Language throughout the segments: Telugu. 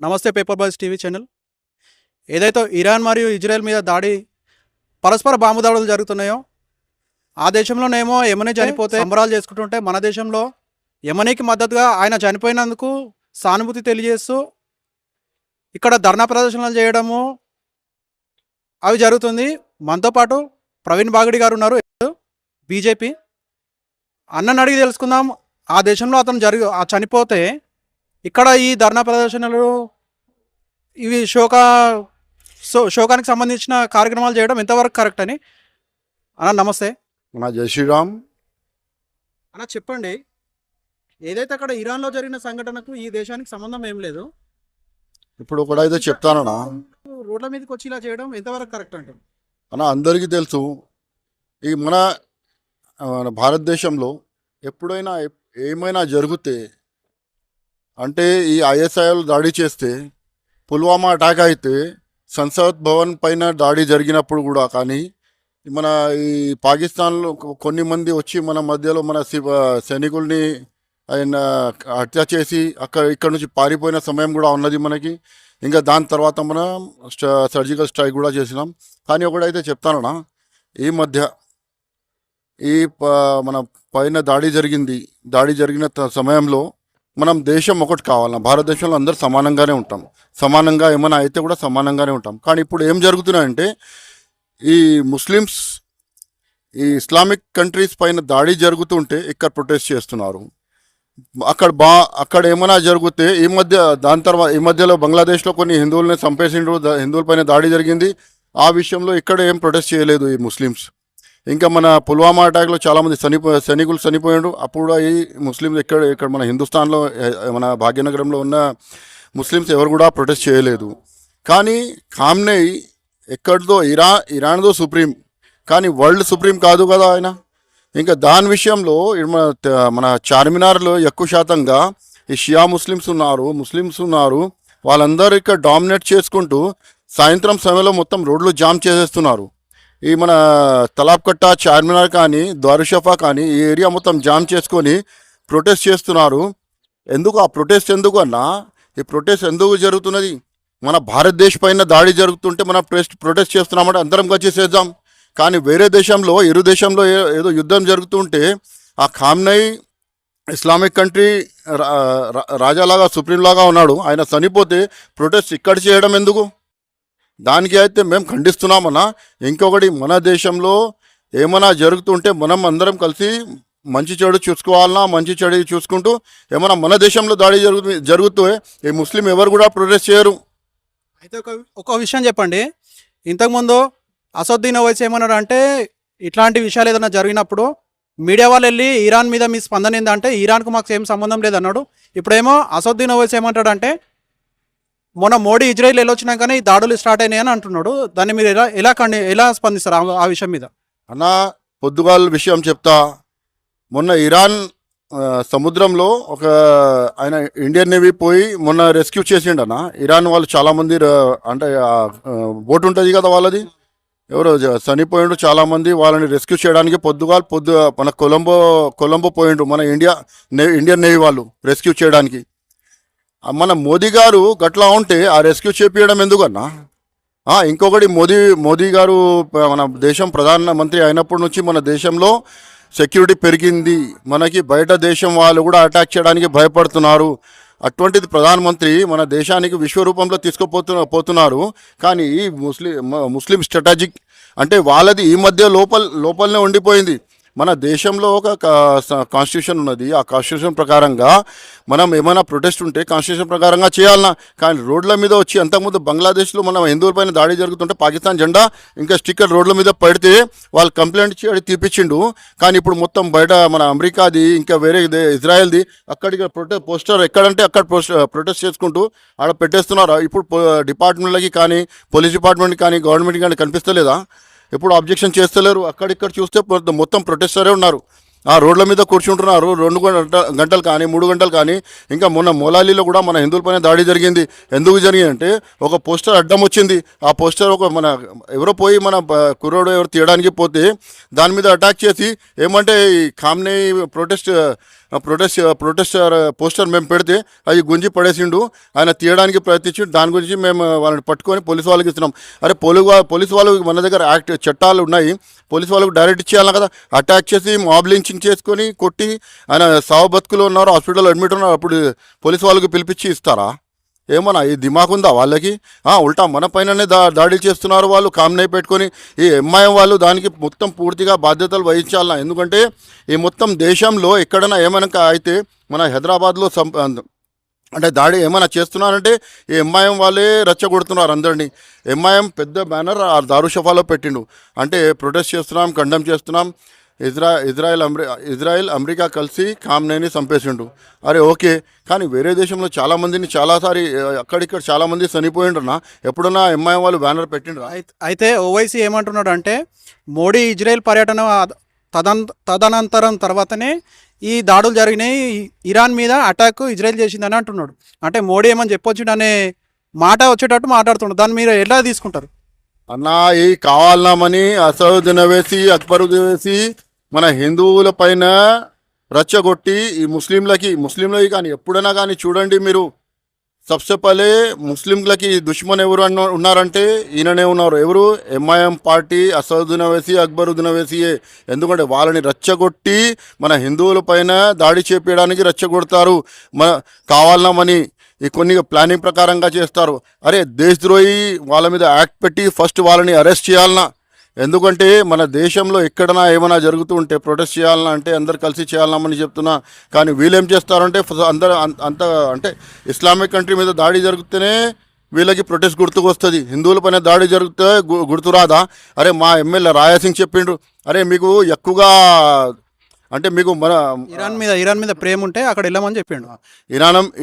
నమస్తే పేపర్ బాయ్స్ టీవీ ఛానల్. ఏదైతే ఇరాన్ మరియు ఇజ్రాయెల్ మీద పరస్పర బాంబు దాడులు జరుగుతున్నాయో ఆ దేశంలోనేమో యమనీ చనిపోతే సంబరాలు చేసుకుంటుంటే మన దేశంలో యమనీకి మద్దతుగా ఆయన చనిపోయినందుకు సానుభూతి తెలియజేస్తూ ఇక్కడ ధర్నా ప్రదర్శనలు చేయడము అవి జరుగుతుంది. మనతో పాటు ప్రవీణ్ బాగడి గారు ఉన్నారు, బీజేపీ. అన్నని అడిగి తెలుసుకుందాం, ఆ దేశంలో అతను చనిపోతే ఇక్కడ ఈ ధర్నా ప్రదర్శనలు ఇవి శోకానికి సంబంధించిన కార్యక్రమాలు చేయడం ఎంతవరకు కరెక్ట్ అని. అన్న నమస్తే. మన జై శ్రీరామ్. అన్న చెప్పండి, ఏదైతే అక్కడ ఇరాన్లో జరిగిన సంఘటనకు ఈ దేశానికి సంబంధం ఏం లేదు, ఇప్పుడు కూడా అయితే చెప్తానన్నా, రోడ్ల మీదకి వచ్చి ఇలా చేయడం ఎంతవరకు కరెక్ట్ అంటే అన్న అందరికీ తెలుసు. ఈ మన భారతదేశంలో ఎప్పుడైనా ఏమైనా జరిగితే అంటే ఈ ఐఎస్ఐలు దాడి చేస్తే, పుల్వామా అటాక్ అయితే, సంసద్ భవన్ పైన దాడి జరిగినప్పుడు కూడా కానీ మన ఈ పాకిస్తాన్లో కొన్ని మంది వచ్చి మన మధ్యలో మన సైనికుల్ని ఆయన హత్య చేసి ఇక్కడ నుంచి పారిపోయిన సమయం కూడా ఉన్నది మనకి. ఇంకా దాని తర్వాత మనం సర్జికల్ స్ట్రైక్ కూడా చేసినాం. కానీ ఒకటైతే చెప్తానన్నా, ఈ మధ్య ఈ మన పైన దాడి జరిగిన సమయంలో మనం దేశం ఒకటి కావాలన్నా, భారతదేశంలో అందరూ సమానంగానే ఉంటాం, సమానంగా ఏమైనా అయితే కూడా సమానంగానే ఉంటాం. కానీ ఇప్పుడు ఏం జరుగుతున్నాయంటే ఈ ముస్లిమ్స్ ఈ ఇస్లామిక్ కంట్రీస్ పైన దాడి జరుగుతుంటే ఇక్కడ ప్రొటెస్ట్ చేస్తున్నారు. అక్కడ ఏమైనా జరిగితే ఈ మధ్యలో బంగ్లాదేశ్లో కొన్ని హిందువులని చంపేసిండ్రు, హిందువుల పైన దాడి జరిగింది. ఆ విషయంలో ఇక్కడ ఏం ప్రొటెస్ట్ చేయలేదు ఈ ముస్లిమ్స్. ఇంకా మన పుల్వామా అటాక్లో చాలామంది సైనికులు చనిపోయారు. అప్పుడు ఈ ముస్లిమ్స్ ఇక్కడ మన హిందుస్థాన్లో మన భాగ్యనగరంలో ఉన్న ముస్లిమ్స్ ఎవరు కూడా ప్రొటెస్ట్ చేయలేదు. కానీ ఖామ్నేయి ఎక్కడిదో ఇరాన్దో సుప్రీం, కానీ వరల్డ్ సుప్రీం కాదు కదా ఆయన. ఇంకా దాని విషయంలో మన చార్మినార్లో ఎక్కువ శాతంగా ఈ షియా ముస్లిమ్స్ ఉన్నారు. వాళ్ళందరూ ఇక్కడ డామినేట్ చేసుకుంటూ సాయంత్రం సమయంలో మొత్తం రోడ్లు జామ్ చేసేస్తున్నారు. ఈ మన తలాబ్కట్ట, చార్మినార్ కానీ, ద్వారుషఫా కానీ ఈ ఏరియా మొత్తం జామ్ చేసుకొని ప్రొటెస్ట్ చేస్తున్నారు. ఆ ప్రొటెస్ట్ ఎందుకు అన్నా, ఈ ప్రొటెస్ట్ ఎందుకు జరుగుతున్నది? మన భారతదేశం పైన దాడి జరుగుతుంటే మనం ప్రొటెస్ట్ చేస్తున్నామంటే అందరం కలిసి చేద్దాం. కానీ వేరే దేశంలో, ఇరు దేశంలో ఏదో యుద్ధం జరుగుతుంటే ఆ ఖామ్నేయి ఇస్లామిక్ కంట్రీ రాజాలాగా, సుప్రీంలాగా ఉన్నాడు, ఆయన చనిపోతే ప్రొటెస్ట్ ఇక్కడ చేయడం ఎందుకు? దానికి అయితే మేము ఖండిస్తున్నామన్నా. ఇంకొకటి, మన దేశంలో ఏమైనా జరుగుతుంటే మనం అందరం కలిసి మంచి చెడు చూసుకోవాలన్నా, మంచి చెడు చూసుకుంటూ ఏమైనా మన దేశంలో దాడి జరుగుతూ ఈ ముస్లిం ఎవరు కూడా ప్రొటెస్ట్ చేయరు. అయితే ఒక విషయం చెప్పండి, ఇంతకుముందు అసదుద్దీన్ ఓవైసీ ఏమన్నాడు అంటే, ఇట్లాంటి విషయాలు ఏదైనా జరిగినప్పుడు మీడియా వాళ్ళు వెళ్ళి ఇరాన్ మీద మీ స్పందన ఏంటంటే ఇరాన్కు మాకు ఏం సంబంధం లేదన్నాడు. ఇప్పుడేమో అసదుద్దీన్ ఓవైసీ ఏమంటాడంటే, మొన్న మోడీ ఇజ్రాయిల్ వెళ్ళొచ్చినాకనే ఈ దాడులు స్టార్ట్ అయినాయి అని అంటున్నాడు. దాన్ని మీరు ఎలా స్పందిస్తారు ఆ విషయం మీద? అన్న పొద్దుగాల విషయం చెప్తా. మొన్న ఇరాన్ సముద్రంలో ఒక ఆయన ఇండియన్ నేవీ పోయి మొన్న రెస్క్యూ చేసిండన్న. ఇరాన్ వాళ్ళు చాలామంది అంటే బోట్ ఉంటుంది కదా వాళ్ళది, ఎవరో చనిపోయిండు చాలామంది. వాళ్ళని రెస్క్యూ చేయడానికి మన కొలంబో పోయిండు మన ఇండియన్ నేవీ వాళ్ళు రెస్క్యూ చేయడానికి. మన మోదీ గారు గట్లా ఉంటే ఆ రెస్క్యూ చేపించడం ఎందుకన్నా? ఇంకొకటి, మోదీ గారు మన దేశం ప్రధానమంత్రి అయినప్పటి నుంచి మన దేశంలో సెక్యూరిటీ పెరిగింది. మనకి బయట దేశం వాళ్ళు కూడా అటాక్ చేయడానికి భయపడుతున్నారు. అటువంటిది ప్రధానమంత్రి మన దేశానికి విశ్వరూపంలో తీసుకుపోతున్నారు. కానీ ఈ ముస్లిం స్ట్రాటజిక్ అంటే వాళ్ళది ఈ మధ్య లోపలనే ఉండిపోయింది. మన దేశంలో ఒక కాన్స్టిట్యూషన్ ఉన్నది. ఆ కాన్స్టిట్యూషన్ ప్రకారంగా మనం ఏమైనా ప్రొటెస్ట్ ఉంటే కాన్స్టిట్యూషన్ ప్రకారంగా చేయాలన్నా. కానీ రోడ్ల మీద వచ్చి, అంతకుముందు బంగ్లాదేశ్లో మన హిందువులపైన దాడి జరుగుతుంటే పాకిస్తాన్ జెండా ఇంకా స్టిక్కర్ రోడ్ల మీద పెడితే వాళ్ళు కంప్లైంట్ ఇచ్చి అది తీపిచ్చిండు. కానీ ఇప్పుడు మొత్తం బయట మన అమెరికాది, ఇంకా వేరే ఇజ్రాయెల్ది అక్కడికి పోస్టర్ ఎక్కడంటే అక్కడ ప్రొటెస్ట్ చేసుకుంటూ ఆడ పెట్టేస్తున్నారు. ఇప్పుడు డిపార్ట్మెంట్లకి కానీ, పోలీస్ డిపార్ట్మెంట్కి కానీ, గవర్నమెంట్కి కానీ కనిపిస్తలేదా? ఎప్పుడు అబ్జెక్షన్ చేస్తలేరు. అక్కడిక్కడ చూస్తే మొత్తం ప్రొటెస్టరే ఉన్నారు. ఆ రోడ్ల మీద కూర్చుంటున్నారు 2 గంటలు కానీ 3 గంటలు కానీ. ఇంకా మొన్న మొలాలీలో కూడా మన హిందువులపైన దాడి జరిగింది. ఎందుకు జరిగిందంటే ఒక పోస్టర్ అడ్డం వచ్చింది. ఆ పోస్టర్ మన ఎవరో పోయి మన కుర్రోడు ఎవరు తీయడానికి పోతే దాని మీద అటాక్ చేసి ఏమంటే ఈ ఖామ్నేయి ప్రొటెస్ట్ ప్రొటెస్టర్ పోస్టర్ మేము పెడితే అది గుంజి పడేసిండు. ఆయన తీయడానికి ప్రయత్నించి దాని గురించి మేము వాళ్ళని పట్టుకొని పోలీసు వాళ్ళకి ఇస్తున్నాం. అరే పోలీసు వాళ్ళు మన దగ్గర చట్టాలు ఉన్నాయి, పోలీసు వాళ్ళకు డైరెక్ట్ ఇచ్చేయాలి కదా. అటాక్ చేసి మాబ్ లించింగ్ చేసుకొని కొట్టి ఆయన సావు బతుకులు ఉన్నారు, హాస్పిటల్లో అడ్మిట్ ఉన్నారు, అప్పుడు పోలీసు వాళ్ళకి పిలిపించి ఇస్తారా? ఏమన్నా ఈ దిమాగ్ ఉందా వాళ్ళకి? ఉల్టా మన పైననే దాడి చేస్తున్నారు వాళ్ళు కామ్నై పెట్టుకొని. ఈ ఎంఐఎం వాళ్ళు దానికి మొత్తం పూర్తిగా బాధ్యతలు వహించాలన్నా. ఎందుకంటే ఈ మొత్తం దేశంలో ఎక్కడైనా ఏమైనా అయితే మన హైదరాబాద్లో అంటే దాడి ఏమైనా చేస్తున్నారంటే ఈ ఎంఐఎం వాళ్ళే రెచ్చగొడుతున్నారు అందరినీ. ఎంఐఎం పెద్ద బ్యానర్ ఆ దారుషఫాలో పెట్టిండు. అంటే ప్రొటెస్ట్ చేస్తున్నాం, కండెమ్ చేస్తున్నాం, ఇజ్రాయెల్ అమెరికా కలిసి ఖామ్నేని చంపేసిండు. అరే ఓకే, కానీ వేరే దేశంలో చాలామందిని చాలాసారి అక్కడిక్కడ చాలామంది చనిపోయిండ్రన్నా. ఎప్పుడన్నా ఎంఐఎం వాళ్ళు బ్యానర్ పెట్టిండ్రా? అయితే ఓవైసీ ఏమంటున్నాడు అంటే మోడీ ఇజ్రాయెల్ పర్యటన తదనంతరం తర్వాతనే ఈ దాడులు జరిగినాయి, ఇరాన్ మీద అటాక్ ఇజ్రాయెల్ చేసిందని అంటున్నాడు. అంటే మోడీ ఏమని చెప్పొచ్చు అనే మాట వచ్చేటట్టు మాట్లాడుతున్నాడు. దాన్ని మీరు ఎలా తీసుకుంటారు? అన్నా ఈ కావాలన్నామని అసదుద్దీన్ ఓవైసీ, అక్బరుద్దీన్ ఓవైసీ మన హిందువుల పైన రచ్చగొట్టి ఈ ముస్లింలకి కానీ ఎప్పుడైనా కానీ చూడండి మీరు, సబ్సే పహలే ముస్లింలకి దుష్మన్ ఎవరు ఉన్నారంటే ఈయననే ఉన్నారు. ఎవరు? ఎంఐఎం పార్టీ, అసదుద్దీన్ ఓవైసీ, అక్బరుద్దీన్ ఓవైసీయే. ఎందుకంటే వాళ్ళని రచ్చగొట్టి మన హిందువుల పైన దాడి చేపించడానికి రచ్చగొడతారు. కావాలన్నామని ఈ కొన్ని ప్లానింగ్ ప్రకారంగా చేస్తారు. అరే దేశద్రోహి వాళ్ళ మీద యాక్ట్ పెట్టి ఫస్ట్ వాళ్ళని అరెస్ట్ చేయాలన్నా. ఎందుకంటే మన దేశంలో ఎక్కడైనా ఏమైనా జరుగుతూ ఉంటే ప్రొటెస్ట్ చేయాలన్నా అంటే అందరు కలిసి చేయాలన్నామని చెప్తున్నా. కానీ వీళ్ళేం చేస్తారంటే అందరూ అంటే ఇస్లామిక్ కంట్రీ మీద దాడి జరిగితేనే వీళ్ళకి ప్రొటెస్ట్ గుర్తుకొస్తుంది. హిందువుల పైన దాడి జరిగితే గుర్తురాదా? అరే మా ఎమ్మెల్యే రాయాసింగ్ చెప్పిండ్రు, అరే మీకు ఎక్కువగా అంటే మీకు మన ఇరాన్ మీద ప్రేమ ఉంటే అక్కడ వెళ్ళమని చెప్పిండు.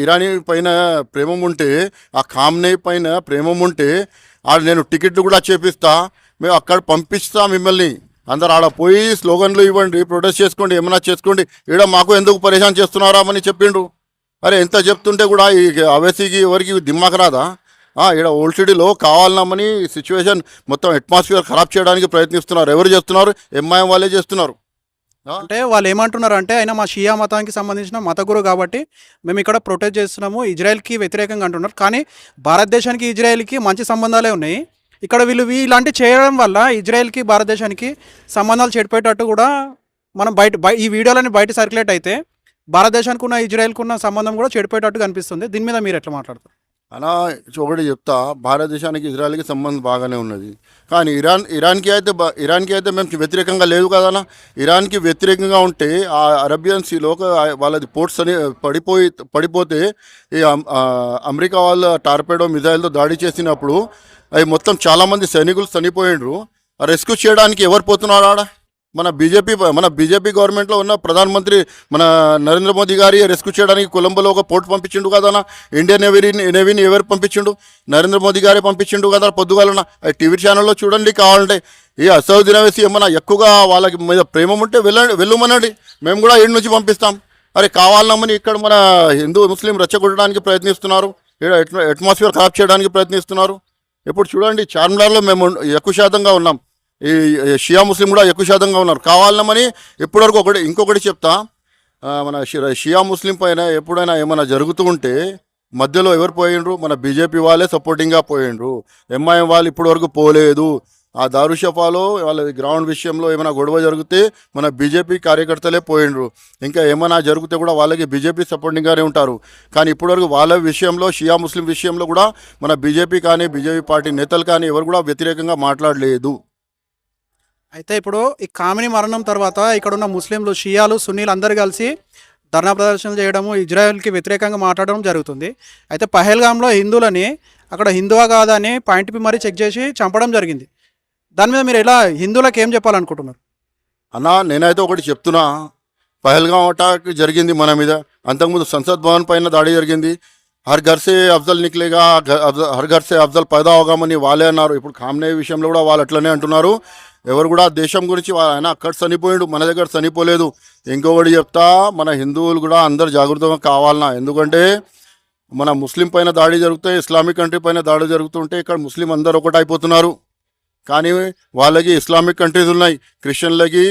ఇరానీ పైన ప్రేమ ఉంటే, ఆ ఖామ్నే పైన ప్రేమ ఉంటే నేను టికెట్లు కూడా చేపిస్తా, మేము అక్కడ పంపిస్తా మిమ్మల్ని. అందరు ఆడ పోయి స్లోగన్లు ఇవ్వండి, ప్రొటెస్ట్ చేసుకోండి, ఏమైనా చేసుకోండి, ఈడ మాకు ఎందుకు పరేషాన్ చేస్తున్నారా అని చెప్పిండు. అరే ఎంత చెప్తుంటే కూడా ఈ ఓవైసీకి ఎవరికి దిమాగ్ రాదా? ఈడ ఓల్డ్ సిటీలో కావాలన్నామని సిచ్యువేషన్ మొత్తం అట్మాస్ఫియర్ ఖరాబ్ చేయడానికి ప్రయత్నిస్తున్నారు. ఎవరు చేస్తున్నారు? ఎంఐఎం వాళ్ళే చేస్తున్నారు. అంటే వాళ్ళు ఏమంటున్నారు అంటే ఆయన మా షియా మతానికి సంబంధించిన మత గురువు కాబట్టి మేము ఇక్కడ ప్రొటెస్ట్ చేస్తున్నాము, ఇజ్రాయెల్కి వ్యతిరేకంగా అంటున్నారు. కానీ భారతదేశానికి ఇజ్రాయెల్కి మంచి సంబంధాలే ఉన్నాయి. ఇక్కడ వీళ్ళు ఇలాంటి చేయడం వల్ల ఇజ్రాయెల్కి భారతదేశానికి సంబంధాలు చెడిపోయేటట్టు కూడా మనం ఈ వీడియోలని బయట సర్క్యులేట్ అయితే భారతదేశానికి ఉన్న ఇజ్రాయెల్కి ఉన్న సంబంధం కూడా చెడిపోయేటట్టు కనిపిస్తుంది. దీని మీద మీరు ఎట్లా మాట్లాడతారు? అలా ఒకటి చెప్తా, భారతదేశానికి ఇజ్రాయెల్కి సంబంధం బాగానే ఉన్నది. కానీ ఇరాన్కి అయితే మేము వ్యతిరేకంగా లేదు కదా. ఇరాన్కి వ్యతిరేకంగా ఉంటే ఆ అరేబియన్ సీలో వాళ్ళది పోర్ట్స్ అని పడిపోతే ఈ అమెరికా వాళ్ళ టార్పెడో మిజైల్తో దాడి చేసినప్పుడు అవి మొత్తం చాలామంది సైనికులు చనిపోయిండ్రు. రెస్క్యూ చేయడానికి ఎవరు పోతున్నారు ఆడ? మన బీజేపీ గవర్నమెంట్లో ఉన్న ప్రధానమంత్రి మన నరేంద్ర మోదీ గారి రెస్క్యూ చేయడానికి కొలంబోలో ఒక పోర్ట్ పంపించిండు కదా. ఇండియన్ నేవీని ఎవరు పంపించిండు? నరేంద్ర మోదీ గారే పంపించిండు కదా పొద్దుగాలన. టీవీ ఛానల్లో చూడండి కావాలంటే. ఈ అసదుద్దీన్ ఓవైసీ ఏమన్నా ఎక్కువగా వాళ్ళకి మీద ప్రేమ ఉంటే వెళ్ళమనండి, మేము కూడా ఏడు నుంచి పంపిస్తాం. అరే కావాలన్నామని ఇక్కడ మన హిందూ ముస్లిం రెచ్చగొట్టడానికి ప్రయత్నిస్తున్నారు, అట్మాస్ఫియర్ ఖరాబ్ చేయడానికి ప్రయత్నిస్తున్నారు. ఇప్పుడు చూడండి చార్మినార్లో మేము ఎక్కువ శాతంగా ఉన్నాం, ఈ షియా ముస్లిం కూడా ఎక్కువ శాతంగా ఉన్నారు. కావాలన్నామని ఇప్పటివరకు ఇంకొకటి చెప్తా, మన షియా ముస్లిం పైన ఎప్పుడైనా ఏమైనా జరుగుతూ ఉంటే మధ్యలో ఎవరు పోయిండ్రు? మన బీజేపీ వాళ్ళే సపోర్టింగ్గా పోయిండ్రు. ఎంఐఎం వాళ్ళు ఇప్పటివరకు పోలేదు. ఆ దారుషఫాలో వాళ్ళ గ్రౌండ్ విషయంలో ఏమైనా గొడవ జరిగితే మన బీజేపీ కార్యకర్తలే పోయిండ్రు. ఇంకా ఏమైనా జరిగితే కూడా వాళ్ళకి బీజేపీ సపోర్టింగ్గానే ఉంటారు. కానీ ఇప్పటివరకు వాళ్ళ విషయంలో షియా ముస్లిం విషయంలో కూడా మన బీజేపీ కానీ బీజేపీ పార్టీ నేతలు కానీ ఎవరు కూడా వ్యతిరేకంగా మాట్లాడలేదు. అయితే ఇప్పుడు ఈ కామిని మరణం తర్వాత ఇక్కడ ఉన్న ముస్లింలు, షియాలు, సున్నీలు అందరూ కలిసి ధర్నా ప్రదర్శనలు చేయడము, ఇజ్రాయెల్కి వ్యతిరేకంగా మాట్లాడడం జరుగుతుంది. అయితే పహల్గామ్లో హిందువులని అక్కడ హిందువా కాదా అని పాయింట్ పి మరీ చెక్ చేసి చంపడం జరిగింది. దాని మీద మీరు ఎలా హిందువులకు ఏం చెప్పాలనుకుంటున్నారు? అన్నా నేనైతే ఒకటి చెప్తున్నా, పహల్గాం అటాక్ జరిగింది మన మీద. అంతకుముందు సంసద్ భవన్ పైన దాడి జరిగింది. హర్ ఘర్ సే అఫ్జల్ నిక్లేగా, హర్ ఘర్ సే అఫ్జల్ పైదా అవగామని వాళ్ళే అన్నారు. ఇప్పుడు ఖామ్నే విషయంలో కూడా వాళ్ళు అట్లనే అంటున్నారు. ఎవరు కూడా దేశం గురించి ఆయన అక్కడ చనిపోయాడు, మన దగ్గర చనిపోలేదు. ఇంకొకటి చెప్తా, మన హిందువులు కూడా అందరు జాగ్రత్తగా కావాలన్నా. ఎందుకంటే మన ముస్లిం పైన దాడి జరుగుతాయి, ఇస్లామిక్ కంట్రీ పైన దాడి జరుగుతుంటే ఇక్కడ ముస్లిం అందరు ఒకటి అయిపోతున్నారు. కానీ వాళ్ళకి ఇస్లామిక్ కంట్రీస్ ఉన్నాయి, క్రిస్టియన్లకి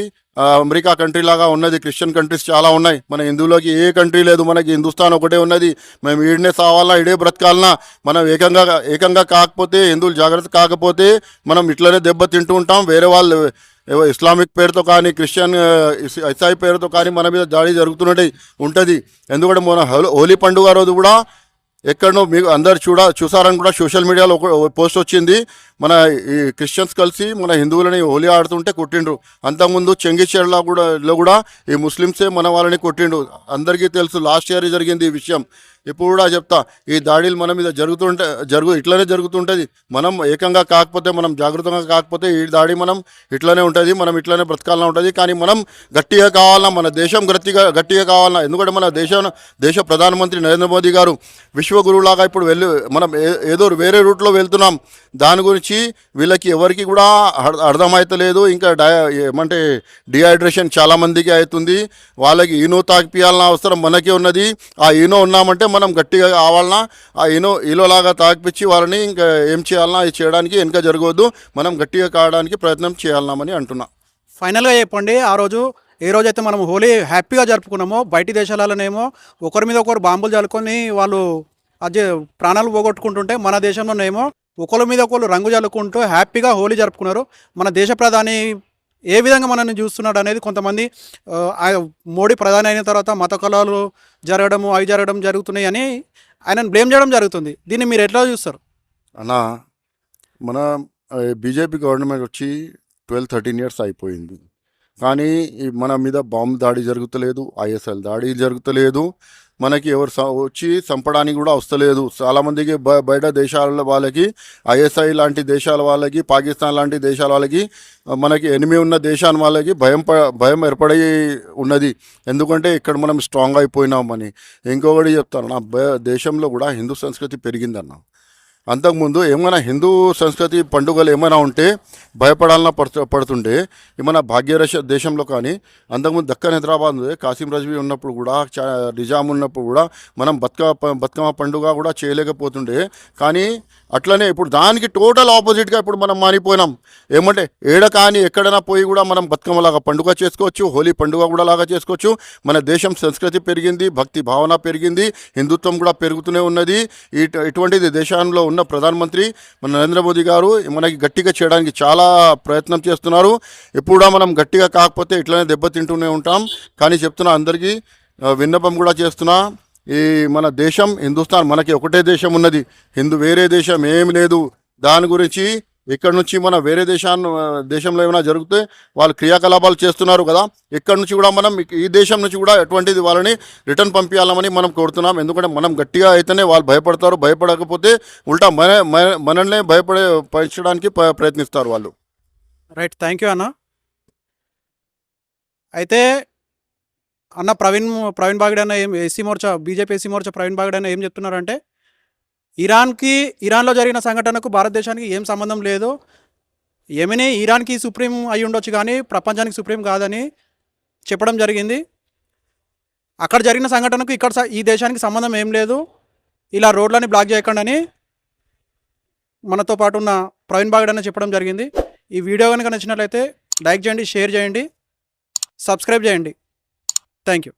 అమెరికా కంట్రీ లాగా ఉన్నది. క్రిస్టియన్ కంట్రీస్ చాలా ఉన్నాయి. మన హిందువులకి ఏ కంట్రీ లేదు, మనకి హిందుస్థాన్ ఒకటే ఉన్నది. మేము ఈడనే సావాలన్నా ఈడే బ్రతకాలన్నా, మనం ఏకంగా కాకపోతే, హిందువులు జాగ్రత్త కాకపోతే మనం ఇట్లనే దెబ్బ తింటూ ఉంటాం. వేరే వాళ్ళు ఇస్లామిక్ పేరుతో కానీ క్రిస్టియన్ ఇసాయి పేరుతో కానీ మన మీద దాడి జరుగుతున్నట్టు ఉంటుంది. ఎందుకంటే మన హోలీ పండుగ రోజు కూడా ఎక్కడనో మీకు అందరు చూసారని కూడా సోషల్ మీడియాలో ఒక పోస్ట్ వచ్చింది. మన ఈ క్రిస్టియన్స్ కలిసి మన హిందువులని హోలీ ఆడుతుంటే కొట్టిండ్రు. అంతకుముందు చెంగిచెర్ల కూడా ఈ ముస్లిమ్సే మన వాళ్ళని కొట్టిండ్రు. అందరికీ తెలుసు, లాస్ట్ ఇయర్ జరిగింది ఈ విషయం. ఇప్పుడు కూడా చెప్తా, ఈ దాడులు మన మీద ఇట్లనే జరుగుతుంటుంది. మనం ఏకంగా కాకపోతే, మనం జాగ్రత్తగా కాకపోతే ఈ దాడి మనం ఇట్లనే ఉంటుంది, మనం ఇట్లనే బ్రతకాలన్నా ఉంటుంది. కానీ మనం గట్టిగా కావాలన్నా, మన దేశం గట్టిగా కావాలన్నా, ఎందుకంటే మన దేశ ప్రధానమంత్రి నరేంద్ర మోదీ గారు విశ్వగురువులాగా ఇప్పుడు మనం ఏదో వేరే రూట్లో వెళ్తున్నాం. దాని గురించి వీళ్ళకి ఎవరికి కూడా అర్థమవుతలేదు. ఇంకా ఏమంటే డిహైడ్రేషన్ చాలామందికి అవుతుంది. వాళ్ళకి ఈనో తాగిపియాలన్న అవసరం మనకే ఉన్నది. ఆ ఈనో ఉన్నామంటే మనం గట్టిగా కావాలన్నా ఆ ఈలోలాగా తాగిపించి వాళ్ళని ఇంకా ఏం చేయాలన్నా అది చేయడానికి వెనుక జరగవద్దు. మనం గట్టిగా కావడానికి ప్రయత్నం చేయాలన్నామని అంటున్నా. ఫైనల్గా చెప్పండి, ఆ రోజు ఏ రోజైతే మనం హోలీ హ్యాపీగా జరుపుకున్నామో, బయటి దేశాలలోనేమో ఒకరి మీద ఒకరు బాంబులు చల్లుకొని వాళ్ళు అది ప్రాణాలు పోగొట్టుకుంటుంటే, మన దేశంలోనేమో ఒకరి మీద ఒకరు రంగు చల్లుకుంటూ హ్యాపీగా హోలీ జరుపుకున్నారు. మన దేశ ప్రధాని ఏ విధంగా మనల్ని చూస్తున్నాడు అనేది కొంతమంది మోడీ ప్రధాని అయిన తర్వాత మత కళాలు జరగడము అవి జరుగుతున్నాయి అని ఆయనను బ్లేమ్ చేయడం జరుగుతుంది. దీన్ని మీరు ఎట్లా చూస్తారు అన్న? మన బీజేపీ గవర్నమెంట్ వచ్చి 12-13 ఇయర్స్ అయిపోయింది. కానీ మన మీద బాంబు దాడి జరుగుతలేదు, ఐఎస్ఐఎల్ దాడి జరుగుతలేదు, మనకి ఎవరు వచ్చి చంపడానికి కూడా వస్తలేదు. చాలామందికి బయట దేశాల వాళ్ళకి, ఐఎస్ఐ లాంటి దేశాల వాళ్ళకి, పాకిస్తాన్ లాంటి దేశాల వాళ్ళకి, మనకి ఎనిమి ఉన్న దేశాల వాళ్ళకి భయం ఏర్పడి ఉన్నది. ఎందుకంటే ఇక్కడ మనం స్ట్రాంగ్ అయిపోయినామని. ఇంకొకటి చెప్తాను, నా దేశంలో కూడా హిందూ సంస్కృతి పెరిగిందన్న. అంతకుముందు ఏమైనా హిందూ సంస్కృతి పండుగలు ఏమైనా ఉంటే భయపడాలన్నా పడుతుండే. మన భాగ్యరక్ష దేశంలో కానీ, అంతకుముందు దక్కన్ హైదరాబాద్ కాసిం రజ్వీ ఉన్నప్పుడు కూడా, నిజాం ఉన్నప్పుడు కూడా మనం బతుకమ్మ పండుగ కూడా చేయలేకపోతుండే. కానీ అట్లనే ఇప్పుడు దానికి టోటల్ ఆపోజిట్గా ఇప్పుడు మనం మారిపోయినాం. ఏమంటే కానీ ఎక్కడైనా పోయి కూడా మనం బతుకమ్మలాగా పండుగ చేసుకోవచ్చు, హోలీ పండుగ కూడా లాగా చేసుకోవచ్చు. మన దేశం సంస్కృతి పెరిగింది, భక్తి భావన పెరిగింది, హిందుత్వం కూడా పెరుగుతూనే ఉన్నది. ఇటువంటిది దేశంలో ఉన్న ప్రధానమంత్రి మన నరేంద్ర మోదీ గారు మనకి గట్టిగా చేయడానికి చాలా ప్రయత్నం చేస్తున్నారు. ఇప్పుడు కూడా మనం గట్టిగా కాకపోతే ఇట్లనే దెబ్బతింటూనే ఉంటాం. కానీ చెప్తున్నా, అందరికీ విన్నపం కూడా చేస్తున్నా, ఈ మన దేశం హిందుస్థాన్, మనకి ఒకటే దేశం ఉన్నది, వేరే దేశం ఏమి లేదు. దాని గురించి ఇక్కడ నుంచి మన వేరే దేశంలో ఏమైనా జరిగితే వాళ్ళు క్రియాకలాపాలు చేస్తున్నారు కదా, ఇక్కడ నుంచి కూడా మనం ఈ దేశం నుంచి కూడా ఎటువంటిది వాళ్ళని రిటర్న్ పంపించాలని మనం కోరుతున్నాం. ఎందుకంటే మనం గట్టిగా అయితేనే వాళ్ళు భయపడతారు, భయపడకపోతే ఉల్టా మనల్నే భయపడించడానికి ప్రయత్నిస్తారు వాళ్ళు. రైట్, థ్యాంక్ యూ అన్న. అయితే అన్న ప్రవీణ్ బాగడే అన్న బీజేపీ ఎస్సీ మోర్చా ప్రవీణ్ బాగడే అన్న ఏం చెప్తున్నారంటే, ఇరాన్లో జరిగిన సంఘటనకు భారతదేశానికి ఏం సంబంధం లేదు, యెమెనే ఇరాన్కి సుప్రీం అయి ఉండొచ్చు కానీ ప్రపంచానికి సుప్రీం కాదని చెప్పడం జరిగింది. అక్కడ జరిగిన సంఘటనకు ఈ దేశానికి సంబంధం ఏం లేదు, ఇలా రోడ్లని బ్లాక్ చేయకండి అని మనతో పాటు ఉన్న ప్రవీణ్ బాగడే అన్న చెప్పడం జరిగింది. ఈ వీడియో కనుక నచ్చినట్లయితే లైక్ చేయండి, షేర్ చేయండి, సబ్స్క్రైబ్ చేయండి. Thank you.